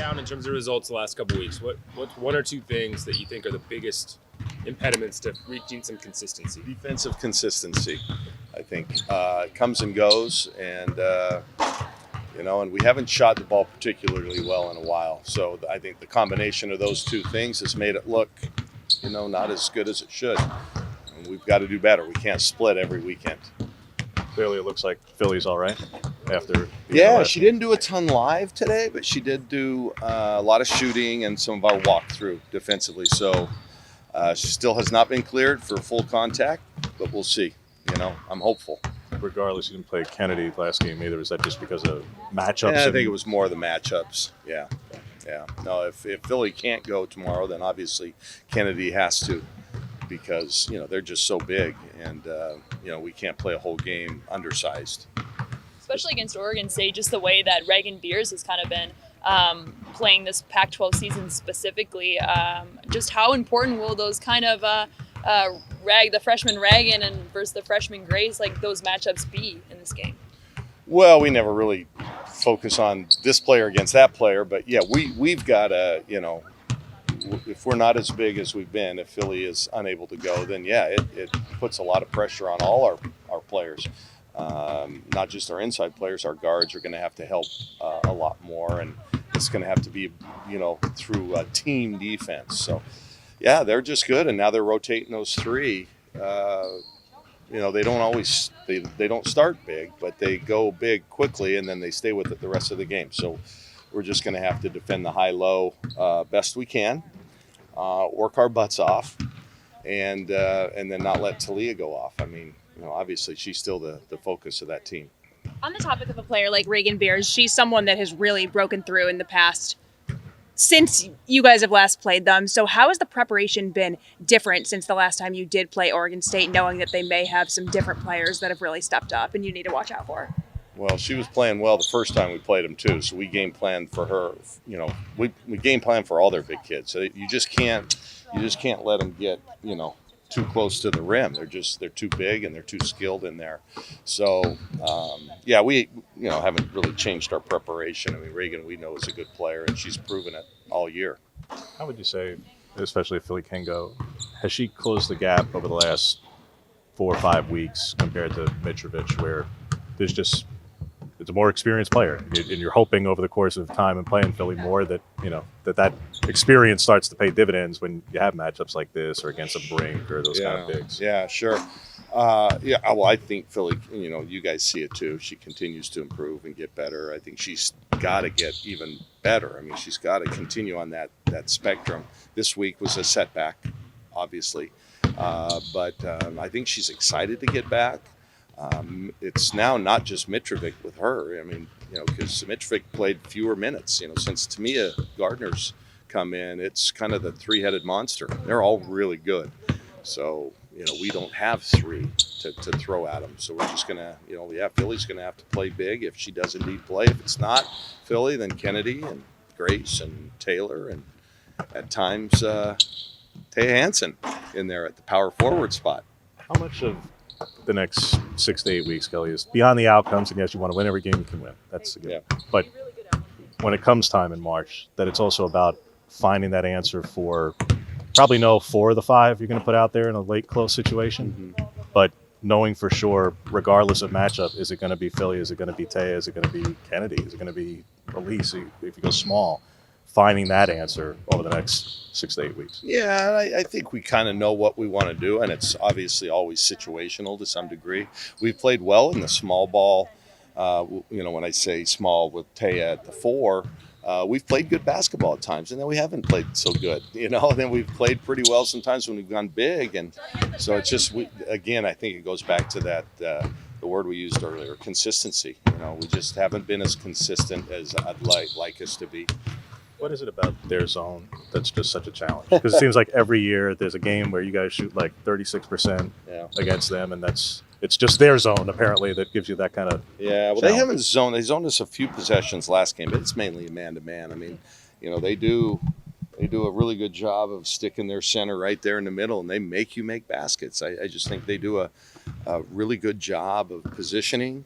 down in terms of results the last couple of weeks, what's one or two things that you think are the biggest impediments to reaching some consistency? Defensive consistency, I think, comes and goes, and and we haven't shot the ball particularly well in a while. So I think the combination of those two things has made it look, not as good as it should. And we've got to do better. We can't split every weekend. Clearly, it looks like Philly's all right after. Yeah, she didn't do a ton live today, but she did do a lot of shooting and some of our walkthrough defensively. So she still has not been cleared for full contact, but we'll see. I'm hopeful. Regardless, you didn't play Kennedy last game either. Is that just because of matchups? Yeah, I think it was more the matchups. Yeah. No, if Philly can't go tomorrow, then obviously Kennedy has to, because they're just so big, and we can't play a whole game undersized. Especially against Oregon State, just the way that Reagan Beers has kind of been playing this Pac-12 season specifically. Just how important will those kind of the freshman Reagan and versus the freshman Grace, like those matchups be in this game? Well, we never really focus on this player against that player, but yeah, we've got to, if we're not as big as we've been, if Philly is unable to go, then yeah, it puts a lot of pressure on all our players. Not just our inside players, our guards are going to have to help a lot more, and it's going to have to be, through team defense. So yeah, they're just good, and now they're rotating those three. They don't always they don't start big, but they go big quickly, and then they stay with it the rest of the game. So we're just going to have to defend the high-low best we can, work our butts off, and then not let Talia go off. I mean, obviously she's still the focus of that team. On the topic of a player like Reagan Beers, she's someone that has really broken through in the past since you guys have last played them. So how has the preparation been different since the last time you did play Oregon State, knowing that they may have some different players that have really stepped up and you need to watch out for? Well, she was playing well the first time we played them too, so we game planned for her. We game plan for all their big kids. So you just can't let them get too close to the rim. They're too big and they're too skilled in there. So we haven't really changed our preparation. I mean, Reagan we know is a good player, and she's proven it all year. How would you say, especially if Philly can go, has she closed the gap over the last 4 or 5 weeks compared to Mitrovic, where there's just it's a more experienced player, and you're hoping over the course of time and playing Philly more that that experience starts to pay dividends when you have matchups like this or against a Brink or those kind of bigs. Yeah, sure. Well, I think Philly, you guys see it too. She continues to improve and get better. I think she's got to get even better. I mean, she's got to continue on that spectrum. This week was a setback, obviously, but I think she's excited to get back. It's now not just Mitrovic with her. I mean, because Mitrovic played fewer minutes. Since Tamia Gardner's come in, it's kind of the three-headed monster. They're all really good. So, we don't have three to throw at them. So we're just going to, Philly's going to have to play big if she does indeed play. If it's not Philly, then Kennedy and Grace and Taylor and at times Taya Hansen in there at the power forward spot. How much of the next 6 to 8 weeks, Kelly, is beyond the outcomes? And yes, you want to win every game you can win. That's good. Yeah. But when it comes time in March, that it's also about finding that answer for probably 4 of the 5 you're going to put out there in a late close situation. Mm-hmm. But knowing for sure, regardless of matchup, is it going to be Philly? Is it going to be Taya? Is it going to be Kennedy? Is it going to be Elise? If you go small, finding that answer over the next 6 to 8 weeks. Yeah, I think we kind of know what we want to do, and it's obviously always situational to some degree. We've played well in the small ball. When I say small with Taya at the 4, we've played good basketball at times, and then we haven't played so good. Then we've played pretty well sometimes when we've gone big, and so it's just I think it goes back to that the word we used earlier, consistency. We just haven't been as consistent as I'd like us to be. What is it about their zone that's just such a challenge? Because it seems like every year there's a game where you guys shoot like 36% against them, and it's just their zone apparently that gives you that kind of challenge. They haven't zoned. They zoned us a few possessions last game, but it's mainly man-to-man. I mean, they do a really good job of sticking their center right there in the middle, and they make you make baskets. I just think they do a really good job of positioning,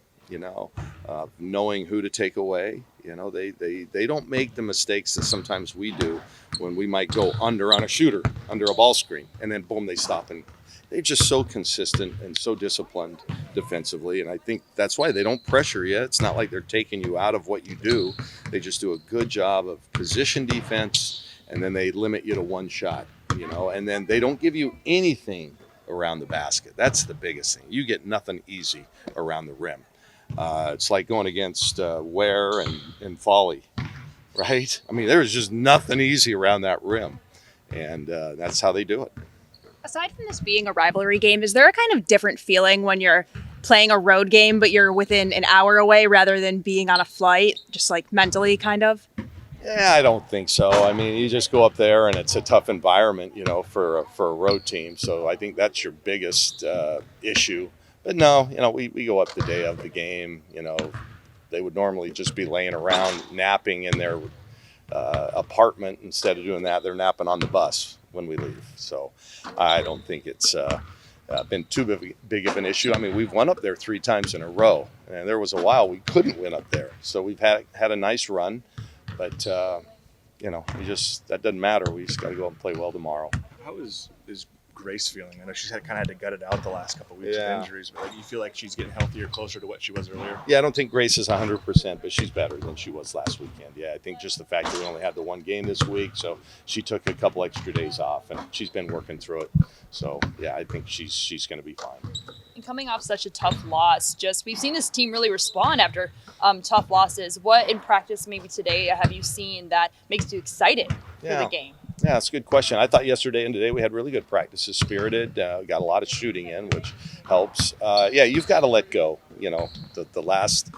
knowing who to take away, You know, they don't make the mistakes that sometimes we do when we might go under on a shooter, under a ball screen, and then boom, they stop. And they're just so consistent and so disciplined defensively. And I think that's why they don't pressure you. It's not like they're taking you out of what you do. They just do a good job of position defense, and then they limit you to one shot, you know, and then they don't give you anything around the basket. That's the biggest thing. You get nothing easy around the rim. It's like going against Ware and Folly, right? I mean, there's just nothing easy around that rim, and that's how they do it. Aside from this being a rivalry game, is there a kind of different feeling when you're playing a road game, but you're within an hour away rather than being on a flight, just like mentally kind of? Yeah, I don't think so. I mean, you just go up there and it's a tough environment, you know, for a road team. So I think that's your biggest issue. But no, you know, we go up the day of the game. You know, they would normally just be laying around napping in their apartment. Instead of doing that, they're napping on the bus when we leave. So I don't think it's been too big of an issue. I mean, we've won up there 3 times in a row, and there was a while we couldn't win up there. So we've had a nice run, but you know, that doesn't matter. We just got to go and play well tomorrow. How is Grace feeling? I know she's kind of had to gut it out the last couple of weeks of injuries, but you feel like she's getting healthier, closer to what she was earlier? Yeah, I don't think Grace is 100%, but she's better than she was last weekend. Yeah, I think just the fact that we only had the one game this week, so she took a couple extra days off, and she's been working through it. So, yeah, I think she's going to be fine. And coming off such a tough loss, we've seen this team really respond after tough losses. What in practice maybe today have you seen that makes you excited for the game? Yeah, that's a good question. I thought yesterday and today we had really good practices, spirited, got a lot of shooting in, which helps. Yeah, you've got to let go, you know, the last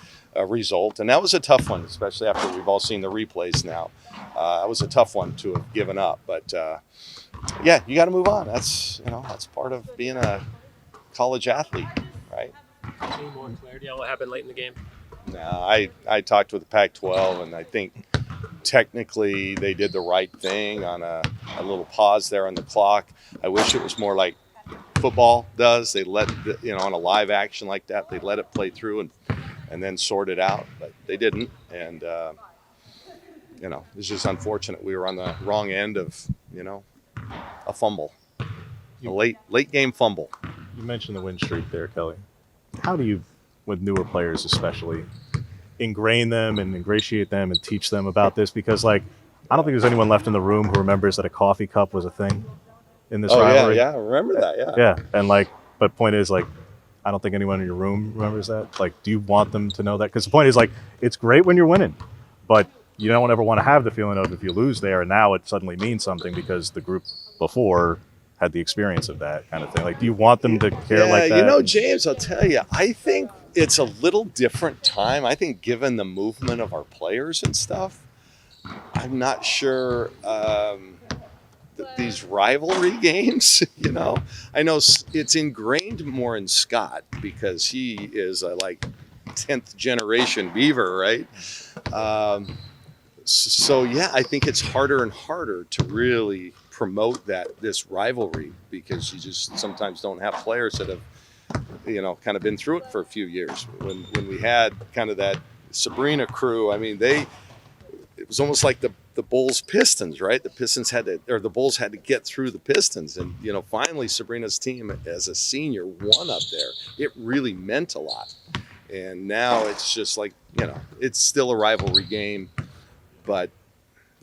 result. And that was a tough one, especially after we've all seen the replays now. It was a tough one to have given up. But, yeah, you got to move on. That's part of being a college athlete, right? Any more clarity on what happened late in the game? No, I talked with the Pac-12, and I think technically they did the right thing on a little pause there on the clock. I wish it was more like football does. They let, on a live action like that, they let it play through and then sort it out, but they didn't. And, it's just unfortunate. We were on the wrong end of, a fumble, a late game fumble. You mentioned the win streak there, Kelly. How do you, with newer players especially, ingrain them and ingratiate them and teach them about this? Because, I don't think there's anyone left in the room who remembers that a coffee cup was a thing in this rivalry. Yeah, I remember that, yeah. Yeah, and, but point is, I don't think anyone in your room remembers that. Do you want them to know that? Because the point is, it's great when you're winning, but you don't ever want to have the feeling of if you lose there and now it suddenly means something because the group before had the experience of that kind of thing. Do you want them to care like that? James, I'll tell you, I think it's a little different time. I think given the movement of our players and stuff, I'm not sure these rivalry games, I know it's ingrained more in Scott because he is a 10th generation Beaver, right? So yeah, I think it's harder and harder to really promote this rivalry because you just sometimes don't have players that have kind of been through it for a few years. When we had kind of that Sabrina crew, I mean, it was almost like the Bulls Pistons, right? The Bulls had to get through the Pistons, and finally Sabrina's team as a senior won up there. It really meant a lot, and now it's just it's still a rivalry game, but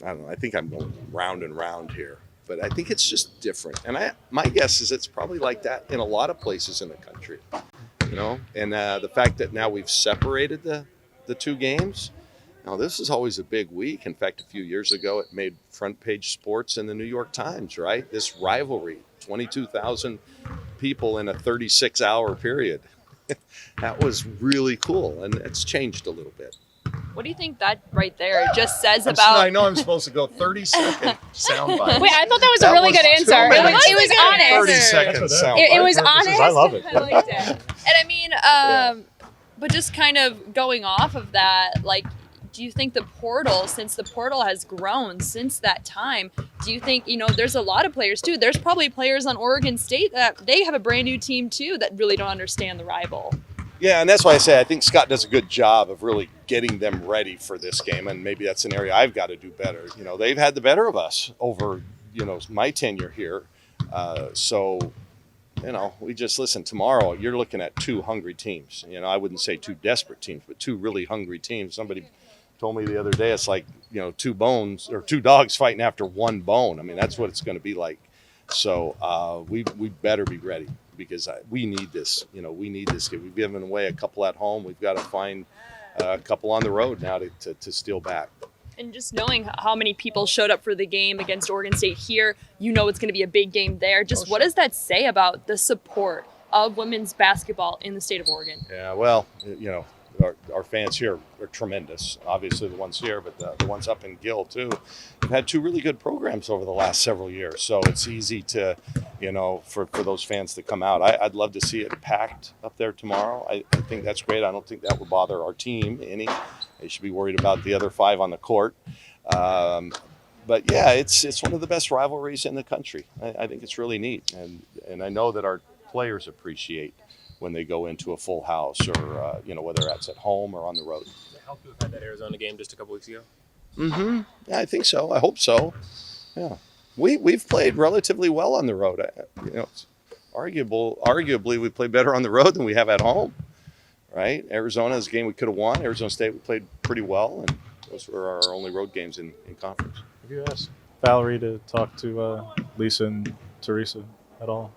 I don't know. I think I'm going round and round here. But I think it's just different. And my guess is it's probably like that in a lot of places in the country, And the fact that now we've separated the two games, now this is always a big week. In fact, a few years ago, it made front page sports in the New York Times, right? This rivalry, 22,000 people in a 36-hour period. That was really cool, and it's changed a little bit. What do you think that right there just says about? I know I'm supposed to go 30-second sound bites. Wait, I thought that was a really good answer. It was honest. 30-second sound It bites. was honest. I love it. I liked it. And I mean, but just kind of going off of that, do you think since the portal has grown since that time, do you think, there's a lot of players too. There's probably players on Oregon State that they have a brand new team too that really don't understand the rival. Yeah, and that's why I say I think Scott does a good job of really getting them ready for this game, and maybe that's an area I've got to do better. You know, they've had the better of us over, you know, my tenure here. So, you know, we just listen. Tomorrow, you're looking at two hungry teams. You know, I wouldn't say two desperate teams, but two really hungry teams. Somebody told me the other day it's like, you know, two dogs fighting after one bone. I mean, that's what it's going to be like. So we better be ready because we need this. You know, we need this game. We've given away a couple at home. We've got to find a couple on the road now to steal back. And just knowing how many people showed up for the game against Oregon State here, you know it's going to be a big game there. Just what does that say about the support of women's basketball in the state of Oregon? Yeah, well, you know, our fans here are tremendous. Obviously the ones here, but the ones up in Gill too. We've had two really good programs over the last several years, so it's easy to, you know, for those fans to come out. I'd love to see it packed up there tomorrow. I think that's great. I don't think that would bother our team any. They should be worried about the other 5 on the court. But yeah, it's one of the best rivalries in the country. I think it's really neat, and I know that our players appreciate when they go into a full house or, you know, whether that's at home or on the road. Does it help to have had that Arizona game just a couple weeks ago? Mm-hmm. Yeah, I think so. I hope so. Yeah. We've played relatively well on the road. You know, it's arguably we play better on the road than we have at home, right? Arizona is a game we could have won. Arizona State, we played pretty well, and those were our only road games in conference. Have you asked Valerie to talk to Lisa and Teresa at all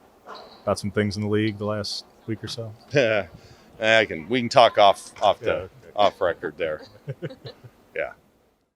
about some things in the league the last week or so? We can talk off record there.